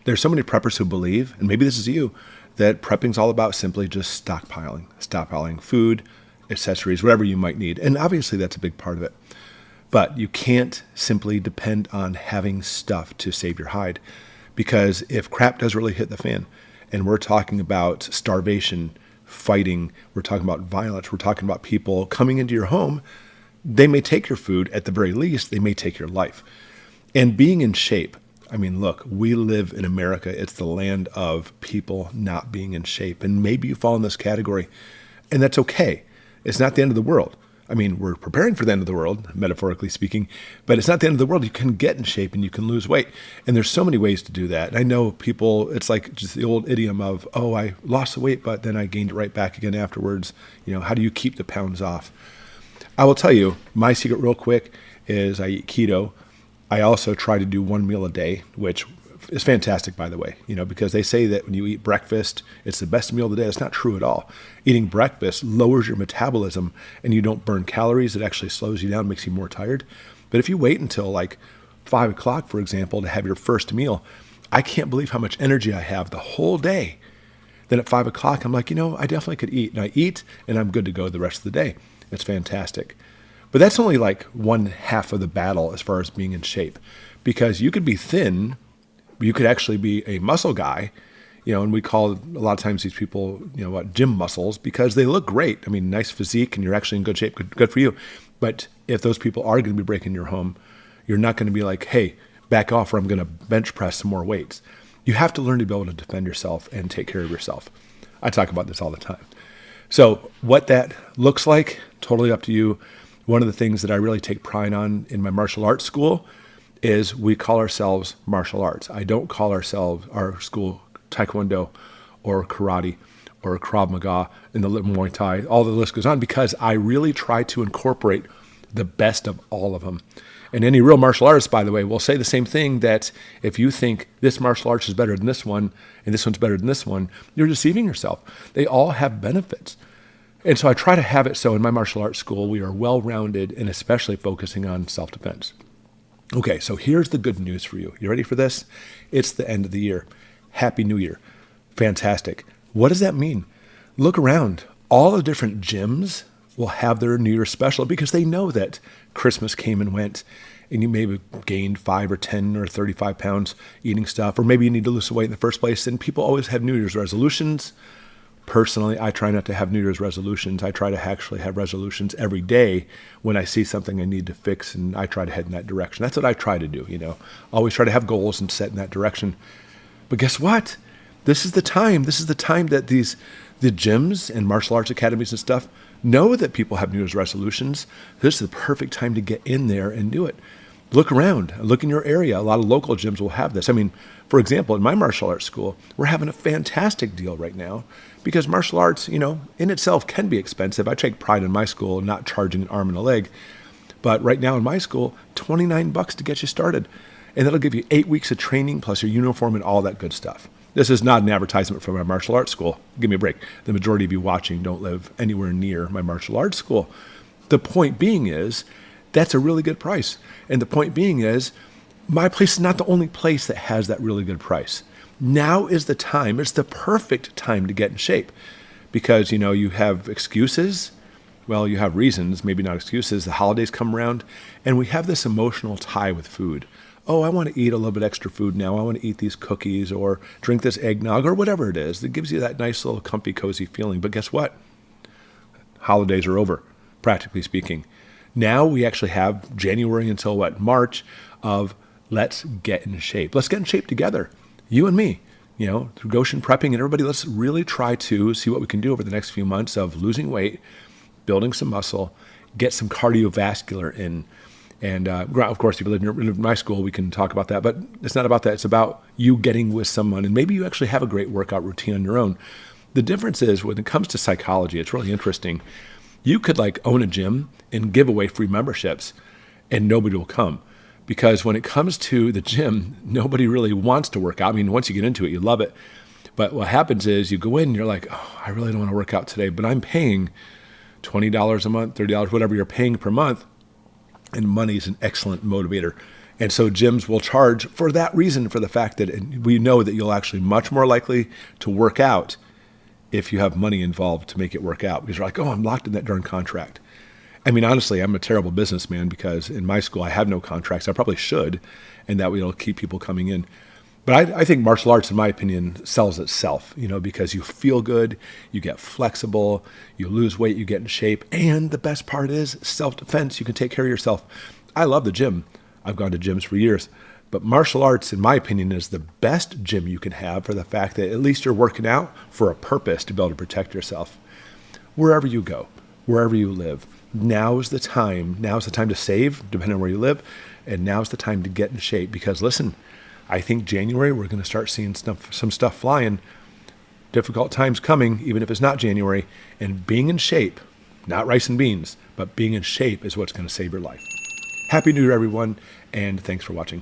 There's so many preppers who believe, and maybe this is you, that prepping's all about simply just stockpiling food, accessories, whatever you might need. And obviously that's a big part of it. But you can't simply depend on having stuff to save your hide, because if crap does really hit the fan, and we're talking about starvation, fighting, we're talking about violence, we're talking about people coming into your home, they may take your food. At the very least, they may take your life. And being in shape, I mean, look, we live in America. It's the land of people not being in shape. And maybe you fall in this category, and that's okay. It's not the end of the world. I mean, we're preparing for the end of the world, metaphorically speaking, but it's not the end of the world. You can get in shape and you can lose weight. And there's so many ways to do that. And I know people, it's like just the old idiom of, oh, I lost the weight, but then I gained it right back again afterwards. You know, how do you keep the pounds off? I will tell you, my secret real quick is I eat keto. I also try to do 1 meal a day, which is fantastic, by the way, you know, because they say that when you eat breakfast, it's the best meal of the day. That's not true at all. Eating breakfast lowers your metabolism and you don't burn calories. It actually slows you down, makes you more tired. But if you wait until like 5 o'clock, for example, to have your first meal, I can't believe how much energy I have the whole day. Then at 5 o'clock, I'm like, you know, I definitely could eat. And I eat and I'm good to go the rest of the day. It's fantastic. But that's only like one half of the battle as far as being in shape, because you could be thin. You could actually be a muscle guy, you know, and we call a lot of times these people, you know, what, gym muscles, because they look great. I mean, nice physique and you're actually in good shape. Good for you. But if those people are going to be breaking your home, you're not going to be like, hey, back off or I'm going to bench press some more weights. You have to learn to be able to defend yourself and take care of yourself. I talk about this all the time. So what that looks like, totally up to you. One of the things that I really take pride on in my martial arts school is we call ourselves martial arts. I don't call our school Taekwondo or karate or Krav Maga and the Muay Thai. All the list goes on, because I really try to incorporate the best of all of them. And any real martial artist, by the way, will say the same thing, that if you think this martial arts is better than this one and this one's better than this one, you're deceiving yourself. They all have benefits. And so I try to have it so in my martial arts school, we are well-rounded and especially focusing on self-defense. Okay, so here's the good news for you. You ready for this? It's the end of the year. Happy New Year. Fantastic. What does that mean? Look around. All the different gyms will have their New Year special, because they know that Christmas came and went and you maybe gained 5 or 10 or 35 pounds eating stuff, or maybe you need to lose some weight in the first place. And people always have New Year's resolutions. Personally, I try not to have New Year's resolutions. I try to actually have resolutions every day when I see something I need to fix, and I try to head in that direction. That's what I try to do, you know. Always try to have goals and set in that direction. But guess what? This is the time. This is the time that the gyms and martial arts academies and stuff know that people have New Year's resolutions. This is the perfect time to get in there and do it. Look around. Look in your area. A lot of local gyms will have this. I mean, for example, in my martial arts school, we're having a fantastic deal right now, because martial arts, you know, in itself can be expensive. I take pride in my school not charging an arm and a leg. But right now in my school, $29 to get you started. And that'll give you 8 weeks of training plus your uniform and all that good stuff. This is not an advertisement for my martial arts school. Give me a break. The majority of you watching don't live anywhere near my martial arts school. The point being is, that's a really good price. And the point being is, my place is not the only place that has that really good price. Now is the time. It's the perfect time to get in shape, because, you know, you have excuses. Well, you have reasons, maybe not excuses. The holidays come around and we have this emotional tie with food. Oh, I want to eat a little bit extra food now. I want to eat these cookies or drink this eggnog or whatever it is. That gives you that nice little comfy, cozy feeling. But guess what? Holidays are over, practically speaking. Now we actually have January until March of let's get in shape. Let's get in shape together. You and me, you know, through Goshen prepping and everybody, let's really try to see what we can do over the next few months of losing weight, building some muscle, get some cardiovascular in. And of course, if you live in my school, we can talk about that. But it's not about that. It's about you getting with someone. And maybe you actually have a great workout routine on your own. The difference is, when it comes to psychology, it's really interesting. You could own a gym and give away free memberships and nobody will come. Because when it comes to the gym, nobody really wants to work out. I mean, once you get into it, you love it. But what happens is you go in and you're like, oh, I really don't want to work out today, but I'm paying $20 a month, $30, whatever you're paying per month. And money is an excellent motivator. And so gyms will charge for that reason, for the fact that we know that you'll actually much more likely to work out if you have money involved to make it work out. Because you're like, oh, I'm locked in that darn contract. I mean, honestly, I'm a terrible businessman because in my school I have no contracts. I probably should, and that way it'll keep people coming in. But I think martial arts, in my opinion, sells itself, because you feel good, you get flexible, you lose weight, you get in shape, and the best part is self-defense. You can take care of yourself. I love the gym. I've gone to gyms for years. But martial arts, in my opinion, is the best gym you can have for the fact that at least you're working out for a purpose to be able to protect yourself. Wherever you go, wherever you live, now's the time. Now's the time to save, depending on where you live, and now's the time to get in shape. Because listen, I think January, we're going to start seeing some stuff flying. Difficult times coming, even if it's not January. And being in shape, not rice and beans, but being in shape is what's going to save your life. Happy New Year, everyone, and thanks for watching.